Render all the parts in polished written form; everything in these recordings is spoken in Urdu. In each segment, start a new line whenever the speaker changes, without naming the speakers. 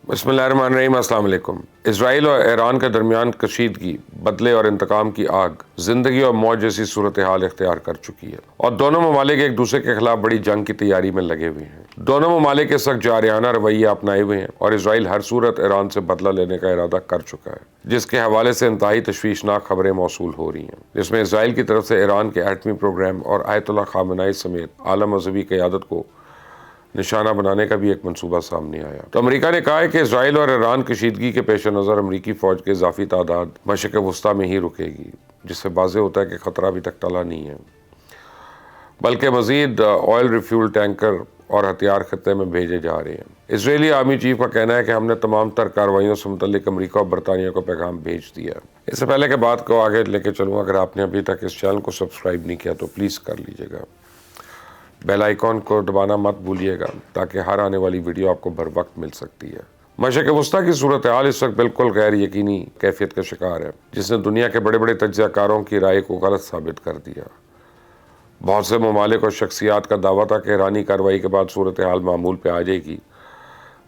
بسم اللہ الرحمن الرحیم۔ السلام علیکم۔ اسرائیل اور ایران کے درمیان کشیدگی، بدلے اور انتقام کی آگ زندگی اور موت جیسی صورتحال اختیار کر چکی ہے، اور دونوں ممالک ایک دوسرے کے خلاف بڑی جنگ کی تیاری میں لگے ہوئے ہیں۔ دونوں ممالک اس وقت جارحانہ رویہ اپنائے ہوئے ہیں، اور اسرائیل ہر صورت ایران سے بدلہ لینے کا ارادہ کر چکا ہے، جس کے حوالے سے انتہائی تشویشناک خبریں موصول ہو رہی ہیں، جس میں اسرائیل کی طرف سے ایران کے ایٹمی پروگرام اور آیت اللہ خامنہئی سمیت اعلیٰ مذہبی قیادت کو نشانہ بنانے کا بھی ایک منصوبہ سامنے آیا۔ تو امریکہ نے کہا ہے کہ اسرائیل اور ایران کشیدگی کے پیش نظر امریکی فوج کے اضافی تعداد مشرق وسطیٰ میں ہی رکے گی، جس سے واضح ہوتا ہے کہ خطرہ ابھی تک ٹلا نہیں ہے، بلکہ مزید آئل ریفیول ٹینکر اور ہتھیار خطے میں بھیجے جا رہے ہیں۔ اسرائیلی آرمی چیف کا کہنا ہے کہ ہم نے تمام تر کارروائیوں سے متعلق امریکہ اور برطانیہ کو پیغام بھیج دیا ہے۔ اس سے پہلے کہ بات کو آگے لے کے چلوں، اگر آپ نے ابھی تک اس چینل کو سبسکرائب نہیں کیا تو پلیز کر لیجیے گا، بیل آئیکن کو دبانا مت بھولیے گا، تاکہ ہر آنے والی ویڈیو آپ کو بر وقت مل سکتی ہے۔ مشرق وسطیٰ کی صورتحال اس وقت بالکل غیر یقینی کیفیت کا شکار ہے، جس نے دنیا کے بڑے بڑے تجزیہ کاروں کی رائے کو غلط ثابت کر دیا۔ بہت سے ممالک اور شخصیات کا دعویٰ تھا کہ ایرانی کارروائی کے بعد صورتحال معمول پہ آ جائے گی،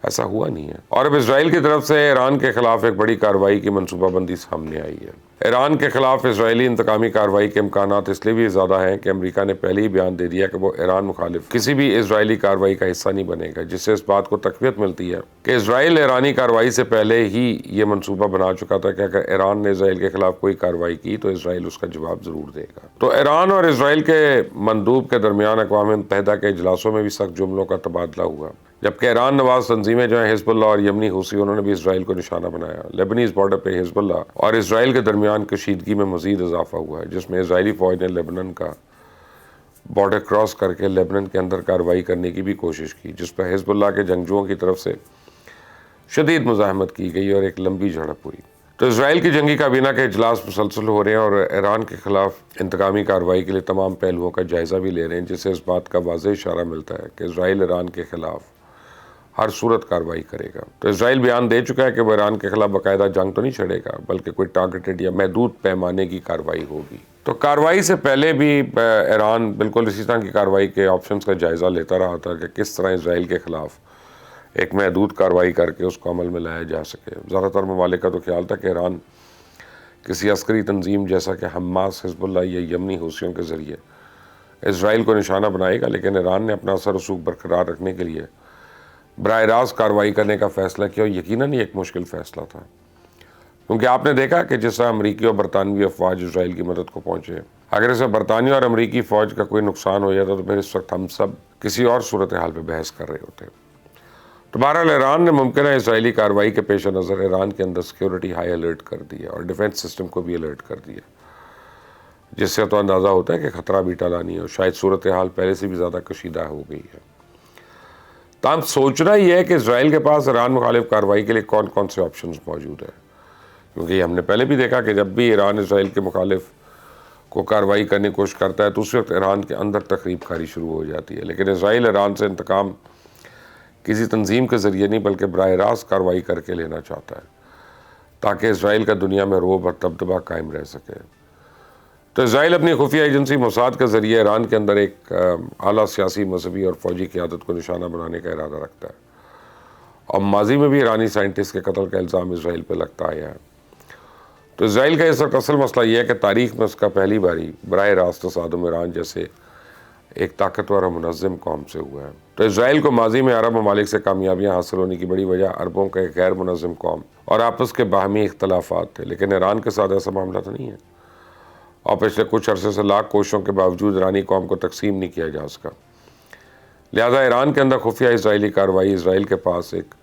ایسا ہوا نہیں ہے، اور اب اسرائیل کی طرف سے ایران کے خلاف ایک بڑی کارروائی کی منصوبہ بندی سامنے آئی ہے۔ ایران کے خلاف اسرائیلی انتقامی کارروائی کے امکانات اس لیے بھی زیادہ ہیں کہ امریکہ نے پہلے ہی بیان دے دیا کہ وہ ایران مخالف کسی بھی اسرائیلی کارروائی کا حصہ نہیں بنے گا، جس سے اس بات کو تقویت ملتی ہے کہ اسرائیل ایرانی کارروائی سے پہلے ہی یہ منصوبہ بنا چکا تھا کہ اگر ایران نے اسرائیل کے خلاف کوئی کارروائی کی تو اسرائیل اس کا جواب ضرور دے گا۔ تو ایران اور اسرائیل کے مندوب کے درمیان اقوام متحدہ کے اجلاسوں میں بھی سخت جملوں کا تبادلہ ہوا، جبکہ ایران نواز تنظیمیں جو ہیں حزب اللہ اور یمنی حوثی، انہوں نے بھی اسرائیل کو نشانہ بنایا۔ لیبنیز بارڈر پہ حزب اللہ اور اسرائیل کے درمیان کشیدگی میں مزید اضافہ ہوا ہے، جس میں اسرائیلی فوج نے لیبنان کا بارڈر کراس کر کے لیبنان کے اندر کارروائی کرنے کی بھی کوشش کی، جس پر حزب اللہ کے جنگجوؤں کی طرف سے شدید مزاحمت کی گئی اور ایک لمبی جھڑپ ہوئی۔ تو اسرائیل کی جنگی کابینہ کے اجلاس مسلسل ہو رہے ہیں، اور ایران کے خلاف انتقامی کارروائی کے لیے تمام پہلوؤں کا جائزہ بھی لے رہے ہیں، جس سے اس بات کا واضح اشارہ ملتا ہے کہ اسرائیل ایران کے خلاف ہر صورت کارروائی کرے گا۔ تو اسرائیل بیان دے چکا ہے کہ وہ ایران کے خلاف باقاعدہ جنگ تو نہیں چھڑے گا، بلکہ کوئی ٹارگیٹڈ یا محدود پیمانے کی کارروائی ہوگی۔ تو کارروائی سے پہلے بھی ایران بالکل اسی طرح کی کارروائی کے آپشنز کا جائزہ لیتا رہا تھا کہ کس طرح اسرائیل کے خلاف ایک محدود کارروائی کر کے اس کو عمل میں لایا جا سکے۔ زیادہ تر ممالک کا تو خیال تھا کہ ایران کسی عسکری تنظیم جیسا کہ حماس، حزب اللہ یا یمنی حوثیوں کے ذریعے اسرائیل کو نشانہ بنائے گا، لیکن ایران نے اپنا اثر رسوخ برقرار رکھنے کے لیے براہ راست کارروائی کرنے کا فیصلہ کیا، اور یقیناً یہ ایک مشکل فیصلہ تھا، کیونکہ آپ نے دیکھا کہ جس طرح امریکی اور برطانوی افواج اسرائیل کی مدد کو پہنچے، اگر اس میں برطانیہ اور امریکی فوج کا کوئی نقصان ہو جاتا تو پھر اس وقت ہم سب کسی اور صورتحال پہ بحث کر رہے ہوتے۔ تو بہرحال ایران نے ممکنہ اسرائیلی کارروائی کے پیش نظر ایران کے اندر سیکیورٹی ہائی الرٹ کر دیا اور ڈیفنس سسٹم کو بھی الرٹ کر دیا، جس سے تو اندازہ ہوتا ہے کہ خطرہ بھی ٹلا نہیں ہے، اور شاید صورتحال پہلے سے بھی زیادہ کشیدہ ہو گئی ہے۔ تاہم سوچنا یہ ہے کہ اسرائیل کے پاس ایران مخالف کارروائی کے لیے کون کون سے آپشنز موجود ہیں، کیونکہ یہ ہم نے پہلے بھی دیکھا کہ جب بھی ایران اسرائیل کے مخالف کو کارروائی کرنے کی کوشش کرتا ہے تو اس وقت ایران کے اندر تخریب کاری شروع ہو جاتی ہے، لیکن اسرائیل ایران سے انتقام کسی تنظیم کے ذریعے نہیں بلکہ براہ راست کارروائی کر کے لینا چاہتا ہے، تاکہ اسرائیل کا دنیا میں رعب اور دبدبہ قائم رہ سکے۔ تو اسرائیل اپنی خفیہ ایجنسی موساد کے ذریعے ایران کے اندر ایک اعلیٰ سیاسی، مذہبی اور فوجی قیادت کو نشانہ بنانے کا ارادہ رکھتا ہے، اور ماضی میں بھی ایرانی سائنٹسٹ کے قتل کا الزام اسرائیل پہ لگتا آیا ہے۔ تو اسرائیل کا اس وقت اصل مسئلہ یہ ہے کہ تاریخ میں اس کا پہلی باری براہ راست تصادم ایران جیسے ایک طاقتور اور منظم قوم سے ہوا ہے۔ تو اسرائیل کو ماضی میں عرب ممالک سے کامیابیاں حاصل ہونے کی بڑی وجہ عربوں کا ایک غیر منظم قوم اور آپس کے باہمی اختلافات تھے، لیکن ایران کے ساتھ ایسا معاملہ تو نہیں ہے، اور پچھلے کچھ عرصے سے لاکھ کوششوں کے باوجود ایرانی قوم کو تقسیم نہیں کیا جا سکا۔ لہذا ایران کے اندر خفیہ اسرائیلی کارروائی اسرائیل کے پاس ایک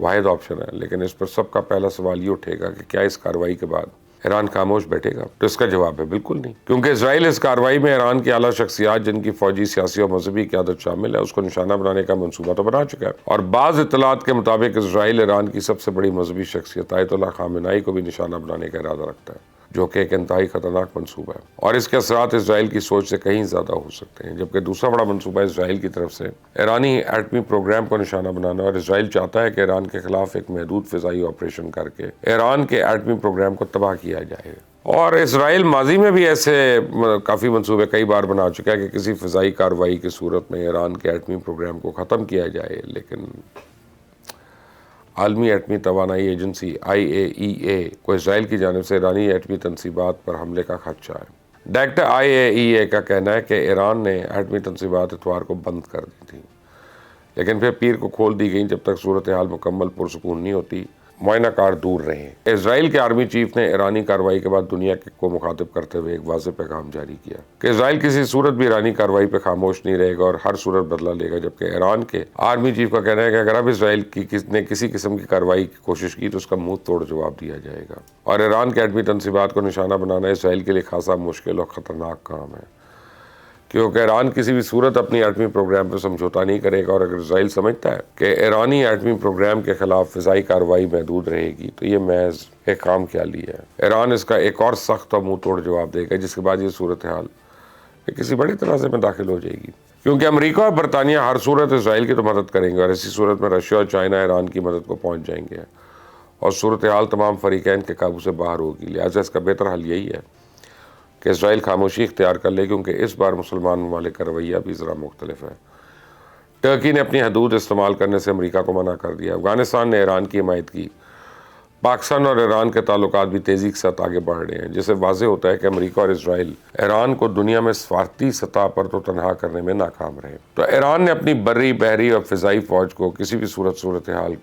واحد آپشن ہے، لیکن اس پر سب کا پہلا سوال یہ اٹھے گا کہ کیا اس کارروائی کے بعد ایران خاموش بیٹھے گا؟ تو اس کا جواب ہے بالکل نہیں، کیونکہ اسرائیل اس کارروائی میں ایران کی اعلیٰ شخصیات جن کی فوجی، سیاسی اور مذہبی قیادت شامل ہے اس کو نشانہ بنانے کا منصوبہ تو بنا چکا ہے، اور بعض اطلاعات کے مطابق اسرائیل ایران کی سب سے بڑی مذہبی شخصیت آیت اللہ خامنہئی کو بھی نشانہ بنانے کا ارادہ رکھتا ہے، جو کہ ایک انتہائی خطرناک منصوبہ ہے، اور اس کے اثرات اسرائیل کی سوچ سے کہیں زیادہ ہو سکتے ہیں۔ جبکہ دوسرا بڑا منصوبہ اسرائیل کی طرف سے ایرانی ایٹمی پروگرام کو نشانہ بنانا، اور اسرائیل چاہتا ہے کہ ایران کے خلاف ایک محدود فضائی آپریشن کر کے ایران کے ایٹمی پروگرام کو تباہ کیا جائے۔ اور اسرائیل ماضی میں بھی ایسے کافی منصوبے کئی بار بنا چکا ہے کہ کسی فضائی کارروائی کی صورت میں ایران کے ایٹمی پروگرام کو ختم کیا جائے، لیکن عالمی ایٹمی توانائی ایجنسی IAEA کو اسرائیل کی جانب سے ایرانی ایٹمی تنصیبات پر حملے کا خدشہ ہے۔ ڈائریکٹر IAEA کا کہنا ہے کہ ایران نے ایٹمی تنصیبات اتوار کو بند کر دی تھی، لیکن پھر پیر کو کھول دی گئیں جب تک صورتحال مکمل پرسکون نہیں ہوتی، معائنہ کار دور رہیں۔ اسرائیل کے آرمی چیف نے ایرانی کارروائی کے بعد دنیا کو مخاطب کرتے ہوئے ایک واضح پیغام جاری کیا کہ اسرائیل کسی صورت بھی ایرانی کارروائی پہ خاموش نہیں رہے گا اور ہر صورت بدلہ لے گا، جبکہ ایران کے آرمی چیف کا کہنا ہے کہ اگر اب اسرائیل نے کسی قسم کی کارروائی کی کوشش کی تو اس کا منہ توڑ جواب دیا جائے گا، اور ایران کے ایٹمی تنصیبات کو نشانہ بنانا اسرائیل کے لیے خاصا مشکل اور خطرناک کام ہے، کیونکہ ایران کسی بھی صورت اپنی ایٹمی پروگرام پہ سمجھوتا نہیں کرے گا، اور اگر اسرائیل سمجھتا ہے کہ ایرانی ایٹمی پروگرام کے خلاف فضائی کارروائی محدود رہے گی تو یہ محض ایک کام خیالی ہے۔ ایران اس کا ایک اور سخت اور منہ توڑ جواب دے گا، جس کے بعد یہ صورتحال کسی بڑے تنازع میں داخل ہو جائے گی، کیونکہ امریکہ اور برطانیہ ہر صورت اسرائیل کی تو مدد کریں گے، اور اسی صورت میں رشیا اور چائنا ایران کی مدد کو پہنچ جائیں گے، اور صورتحال تمام فریقین کے قابو سے باہر ہوگی۔ لہٰذا اس کا بہتر حل یہی ہے کہ اسرائیل خاموشی اختیار کر لے، کیونکہ اس بار مسلمان ممالک کا رویہ بھی ذرا مختلف ہے۔ ترکی نے اپنی حدود استعمال کرنے سے امریکہ کو منع کر دیا، افغانستان نے ایران کی حمایت کی، پاکستان اور ایران کے تعلقات بھی تیزی کے ساتھ آگے بڑھ رہے ہیں، جس سے واضح ہوتا ہے کہ امریکہ اور اسرائیل ایران کو دنیا میں سفارتی سطح پر تو تنہا کرنے میں ناکام رہے۔ تو ایران نے اپنی بری، بحری اور فضائی فوج کو کسی بھی صورتحال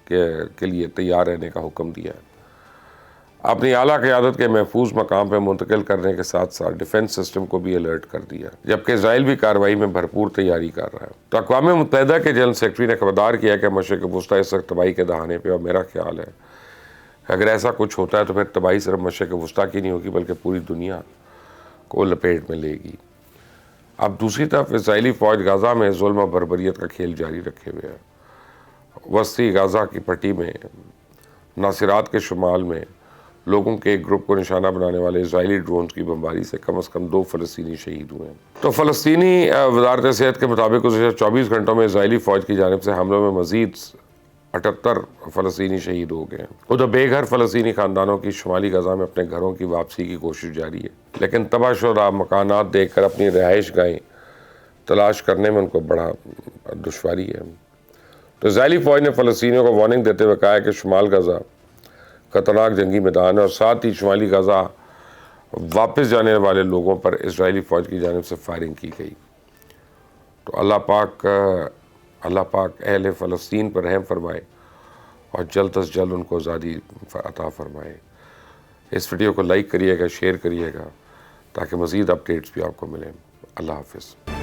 کے لیے تیار رہنے کا حکم دیا ہے، اپنی اعلیٰ قیادت کے محفوظ مقام پہ منتقل کرنے کے ساتھ ساتھ ڈیفنس سسٹم کو بھی الرٹ کر دیا، جبکہ اسرائیل بھی کارروائی میں بھرپور تیاری کر رہا ہے۔ تو اقوام متحدہ کے جنرل سیکرٹری نے خبردار کیا کہ مشرق وسطیٰ اس وقت تباہی کے دہانے پہ، اور میرا خیال ہے اگر ایسا کچھ ہوتا ہے تو پھر تباہی صرف مشرق وسطیٰ کی نہیں ہوگی بلکہ پوری دنیا کو لپیٹ میں لے گی۔ اب دوسری طرف اسرائیلی فوج غزہ میں ظلم و بربریت کا کھیل جاری رکھے ہوئے ہے۔ وسطی غزہ کی پٹی میں ناصرات کے شمال میں لوگوں کے ایک گروپ کو نشانہ بنانے والے اسرائیلی ڈرونز کی بمباری سے کم از کم 2 فلسطینی شہید ہوئے ہیں۔ تو فلسطینی وزارت صحت کے مطابق گزشتہ 24 گھنٹوں میں اسرائیلی فوج کی جانب سے حملوں میں مزید 78 فلسطینی شہید ہو گئے ہیں۔ ادھر بے گھر فلسطینی خاندانوں کی شمالی غزہ میں اپنے گھروں کی واپسی کی کوشش جاری ہے، لیکن تباہ شدہ مکانات دیکھ کر اپنی رہائش گاہیں تلاش کرنے میں ان کو بڑا دشواری ہے۔ تو اسرائیلی فوج نے فلسطینیوں کو وارننگ دیتے ہوئے کہا ہے کہ شمال غزہ خطرناک جنگی میدان ہے، اور ساتھ ہی شمالی غزہ واپس جانے والے لوگوں پر اسرائیلی فوج کی جانب سے فائرنگ کی گئی۔ تو اللہ پاک اہل فلسطین پر رحم فرمائے اور جلد از جلد ان کو آزادی عطا فرمائے۔ اس ویڈیو کو لائک کریے گا، شیئر کریے گا تاکہ مزید اپڈیٹس بھی آپ کو ملیں۔ اللہ حافظ۔